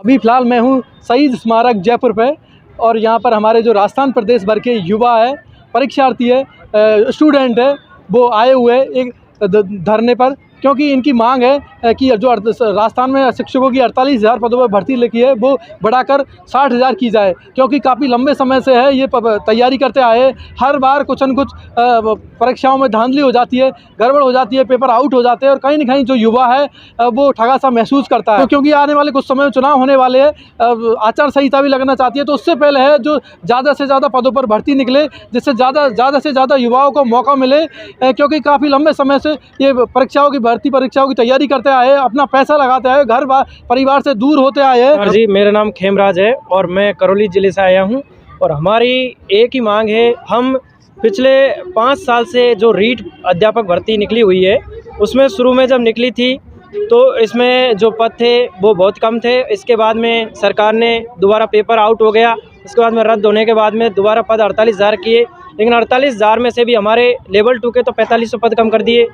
अभी फ़िलहाल मैं हूँ शहीद स्मारक जयपुर पे, और यहाँ पर हमारे जो राजस्थान प्रदेश भर के युवा है, परीक्षार्थी है, स्टूडेंट है, वो आए हुए एक धरने पर, क्योंकि इनकी मांग है कि जो राजस्थान में शिक्षकों की 48,000 पदों पर भर्ती लिखी है वो बढ़ाकर 60,000 की जाए, क्योंकि काफ़ी लंबे समय से है ये तैयारी करते आए। हर बार कुछ न कुछ परीक्षाओं में धांधली हो जाती है, गड़बड़ हो जाती है, पेपर आउट हो जाते हैं, और कहीं ना कहीं जो युवा है वो ठगा सा महसूस करता है, क्योंकि आने वाले कुछ समय में चुनाव होने वाले हैं, आचार संहिता भी लगना चाहती है, तो उससे पहले है जो ज़्यादा से ज़्यादा पदों पर भर्ती निकले, जिससे ज़्यादा से ज़्यादा युवाओं को मौका मिले, क्योंकि काफ़ी लंबे समय से ये परीक्षाओं की तैयारी करते आए, अपना पैसा लगाते आए, घर परिवार से दूर होते आए हैं। जी, मेरा नाम खेमराज है और मैं करौली ज़िले से आया हूं, और हमारी एक ही मांग है। हम पिछले 5 साल से जो रीट अध्यापक भर्ती निकली हुई है, उसमें शुरू में जब निकली थी तो इसमें जो पद थे वो बहुत कम थे। इसके बाद में सरकार ने दोबारा पेपर आउट हो गया, इसके बाद में रद्द होने के बाद में दोबारा पद 48,000 किए, लेकिन 48,000 में से भी हमारे लेवल 2 के तो 4500 पद कम कर दिए,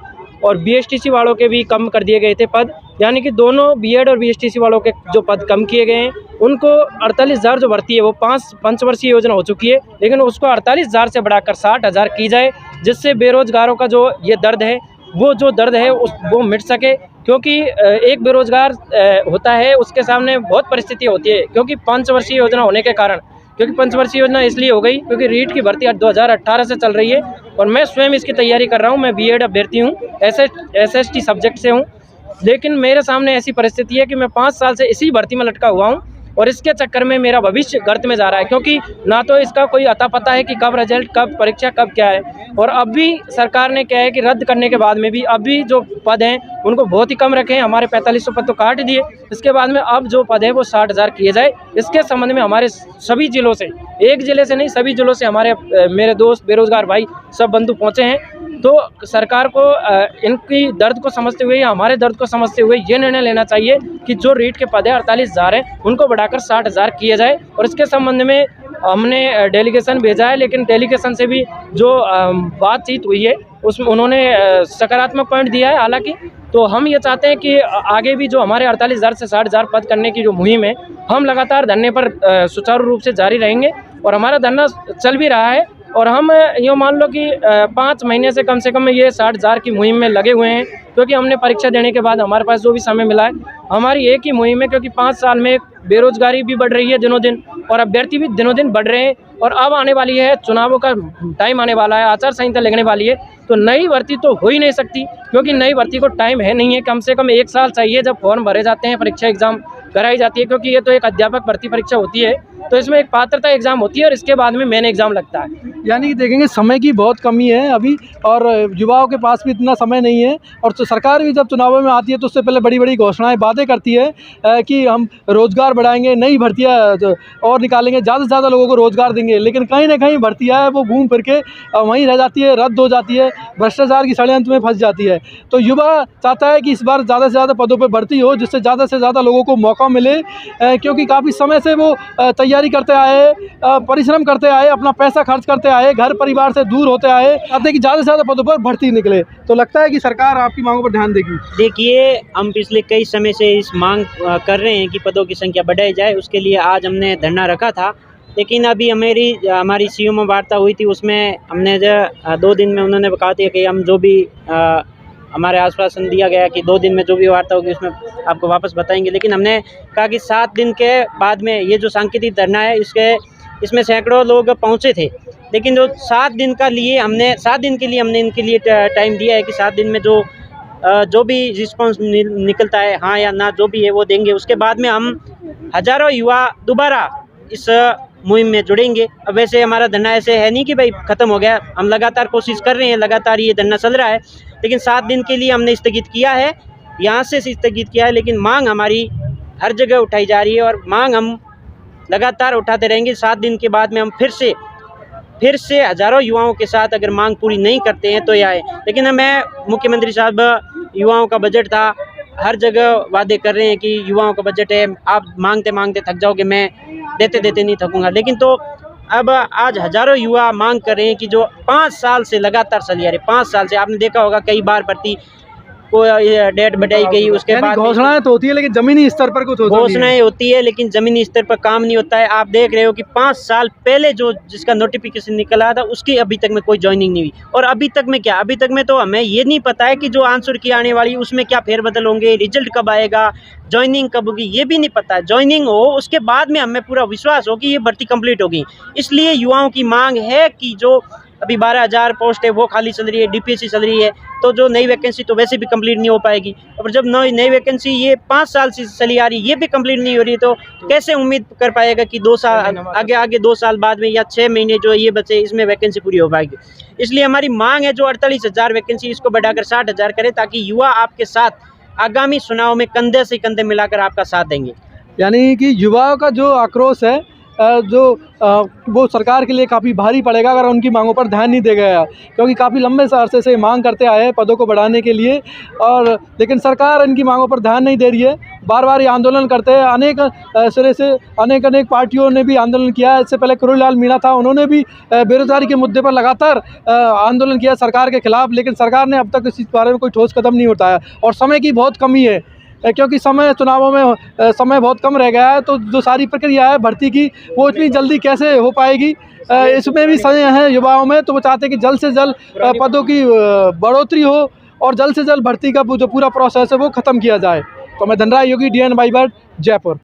और बीएसटीसी वालों के भी कम कर दिए गए थे पद। यानी कि दोनों बीएड और बीएसटीसी वालों के जो पद कम किए गए हैं, उनको 48,000 जो भर्ती है वो 5 पंचवर्षीय योजना हो चुकी है, लेकिन उसको 48,000 से बढ़ाकर 60,000 की जाए, जिससे बेरोजगारों का जो ये दर्द है वो मिट सके। क्योंकि एक बेरोजगार होता है, उसके सामने बहुत परिस्थितियाँ होती है, क्योंकि पंचवर्षीय योजना होने के कारण, क्योंकि पंचवर्षीय योजना इसलिए हो गई क्योंकि रीट की भर्ती 2018 से चल रही है, और मैं स्वयं इसकी तैयारी कर रहा हूँ। मैं बीएड अभ्यर्थी हूँ, एसएसटी सब्जेक्ट से हूँ, लेकिन मेरे सामने ऐसी परिस्थिति है कि मैं 5 साल से इसी भर्ती में लटका हुआ हूँ, और इसके चक्कर में मेरा भविष्य गर्त में जा रहा है, क्योंकि ना तो इसका कोई अता पता है कि कब रिजल्ट, कब परीक्षा, कब क्या है। और अब भी सरकार ने क्या है कि रद्द करने के बाद में भी अभी जो पद हैं उनको बहुत ही कम रखे हैं। हमारे 4500 पद तो काट दिए, इसके बाद में अब जो पद है वो 60,000 किए जाए। इसके संबंध में हमारे सभी जिलों से, एक जिले से नहीं सभी जिलों से हमारे मेरे दोस्त बेरोजगार भाई सब बंधु पहुँचे हैं। तो सरकार को इनकी दर्द को समझते हुए या हमारे दर्द को समझते हुए ये निर्णय लेना चाहिए कि जो रीट के पद है 48,000 है, उनको बढ़ाकर 60,000 किए जाए। और इसके संबंध में हमने डेलीगेशन भेजा है, लेकिन डेलीगेशन से भी जो बातचीत हुई है उसमें उन्होंने सकारात्मक पॉइंट दिया है। हालांकि तो हम ये चाहते हैं कि आगे भी जो हमारे 48,000 से 60,000 पद करने की जो मुहिम है, हम लगातार धरने पर सुचारू रूप से जारी रहेंगे, और हमारा धरना चल भी रहा है। और हम यूँ मान लो कि 5 महीने से कम ये 60,000 की मुहिम में लगे हुए हैं, क्योंकि हमने परीक्षा देने के बाद हमारे पास जो भी समय मिला है, हमारी एक ही मुहिम है, क्योंकि 5 साल में बेरोजगारी भी बढ़ रही है दिनों दिन, और अभ्यर्थी भी दिनों दिन बढ़ रहे हैं, और अब आने वाली है चुनावों का टाइम आने वाला है, आचार संहिता लगने वाली है, तो नई भर्ती तो हो ही नहीं सकती, क्योंकि नई भर्ती को टाइम है नहीं है। कम से कम 1 साल चाहिए जब फॉर्म भरे जाते हैं, परीक्षा एग्जाम कराई जाती है, क्योंकि ये तो एक अध्यापक भर्ती परीक्षा होती है, तो इसमें एक पात्रता एग्जाम होती है और इसके बाद में मेन एग्जाम लगता है। यानी कि देखेंगे समय की बहुत कमी है अभी, और युवाओं के पास भी इतना समय नहीं है, और तो सरकार भी जब चुनावों में आती है तो उससे पहले बड़ी बड़ी घोषणाएं वादे करती है कि हम रोज़गार बढ़ाएंगे, नई भर्तियाँ और निकालेंगे, ज़्यादा से ज़्यादा लोगों को रोज़गार देंगे, लेकिन कहीं ना कहीं भर्तियाँ है वो घूम फिर के वहीं रह जाती है, रद्द हो जाती है, भ्रष्टाचार की षड्यंत्र में फंस जाती है। तो युवा चाहता है कि इस बार ज़्यादा से ज़्यादा पदों पर भर्ती हो, जिससे ज़्यादा से ज़्यादा लोगों को मौका मिले, क्योंकि काफ़ी समय से वो तैयारी करते आए, परिश्रम करते आए, अपना पैसा खर्च करते आए, घर परिवार से दूर होते आए, चाहते हैं कि ज़्यादा से ज़्यादा पदों पर भर्ती निकले। तो लगता है कि सरकार आपकी मांगों पर ध्यान देगी। देखिए, हम पिछले कई समय से इस मांग कर रहे हैं कि पदों की संख्या बढ़ाई जाए, उसके लिए आज हमने धरना रखा था, लेकिन अभी हमारी सीओ में वार्ता हुई थी, उसमें हमने 2 दिन में उन्होंने कहा था कि हम जो भी हमारे आश्वासन दिया गया कि 2 दिन में जो भी वार्ता होगी उसमें आपको वापस बताएंगे, लेकिन हमने कहा कि 7 दिन के बाद में ये जो सांकेतिक धरना है इसमें सैकड़ों लोग पहुंचे थे, लेकिन जो 7 दिन के लिए हमने इनके लिए टाइम दिया है कि 7 दिन में जो भी रिस्पांस निकलता है, हाँ या ना, जो भी है वो देंगे। उसके बाद में हम हज़ारों युवा दोबारा इस मुहिम में जुड़ेंगे। अब वैसे हमारा धरना ऐसे है नहीं कि भाई ख़त्म हो गया, हम लगातार कोशिश कर रहे हैं, लगातार ये धरना चल रहा है, लेकिन 7 दिन के लिए हमने स्थगित किया है, यहाँ से स्थगित किया है, लेकिन मांग हमारी हर जगह उठाई जा रही है, और मांग हम लगातार उठाते रहेंगे। 7 दिन के बाद में हम फिर से हज़ारों युवाओं के साथ अगर मांग पूरी नहीं करते हैं तो यह है। लेकिन मैं मुख्यमंत्री साहब, युवाओं का बजट था, हर जगह वादे कर रहे हैं कि युवाओं का बजट है, आप मांगते मांगते थक जाओगे, मैं देते देते नहीं थकूंगा। लेकिन तो अब आज हज़ारों युवा मांग कर रहे हैं कि जो 5 साल से लगातार चली आ रही, 5 साल से आपने देखा होगा कई बार भर्ती कोई डेट बढ़ाई गई, उसके यानी बाद घोषणाएं तो होती है लेकिन जमीनी स्तर पर कुछ होता नहीं है। घोषणाएं होती है लेकिन जमीनी स्तर पर काम नहीं होता है। आप देख रहे हो कि 5 साल पहले जो जिसका नोटिफिकेशन निकला था उसकी अभी तक में कोई ज्वाइनिंग नहीं हुई। और अभी तक में क्या, अभी तक में तो हमें ये नहीं पता है कि जो आंसर की आने वाली उसमें क्या फेरबदल होंगे, रिजल्ट कब आएगा, ज्वाइनिंग कब होगी, ये भी नहीं पता है। ज्वाइनिंग हो उसके बाद में हमें पूरा विश्वास हो कि ये भर्ती कंप्लीट होगी। इसलिए युवाओं की मांग है कि जो अभी 12,000 पोस्ट है वो खाली चल रही है, डीपीएससी चल रही है, तो जो नई वैकेंसी तो वैसे भी कंप्लीट नहीं हो पाएगी। और जब नई वैकेंसी ये 5 साल से चली आ रही ये भी कंप्लीट नहीं हो रही, तो कैसे उम्मीद कर पाएगा कि 2 साल आगे 2 साल बाद में या 6 महीने जो ये बचे इसमें वैकेंसी पूरी हो पाएगी। इसलिए हमारी मांग है जो 48,000 वैकेंसी इसको बढ़ाकर 60,000 करे, ताकि युवा आपके साथ आगामी चुनाव में कंधे से कंधे मिलाकर आपका साथ देंगे। यानी कि युवाओं का जो आक्रोश है वो सरकार के लिए काफ़ी भारी पड़ेगा अगर उनकी मांगों पर ध्यान नहीं दिया गया, क्योंकि काफ़ी लंबे अरसे से मांग करते आए हैं पदों को बढ़ाने के लिए, और लेकिन सरकार इनकी मांगों पर ध्यान नहीं दे रही है। बार बार ये आंदोलन करते हैं, अनेक सिरे से अनेक पार्टियों ने भी आंदोलन किया है। इससे पहले करोड़ीलाल मीणा था, उन्होंने भी बेरोजगारी के मुद्दे पर लगातार आंदोलन किया सरकार के खिलाफ, लेकिन सरकार ने अब तक इस बारे में कोई ठोस कदम नहीं उठाया। और समय की बहुत कमी है, क्योंकि समय चुनावों में समय बहुत कम रह गया है, तो जो सारी प्रक्रिया है भर्ती की वो इतनी जल्दी कैसे हो पाएगी, इसमें भी समय है युवाओं में। तो वो चाहते हैं कि जल्द से जल्द पदों की बढ़ोतरी हो और जल्द से जल्द भर्ती का जो पूरा प्रोसेस है वो ख़त्म किया जाए। तो मैं धनराज योगी, DN बाई बर्ड, जयपुर।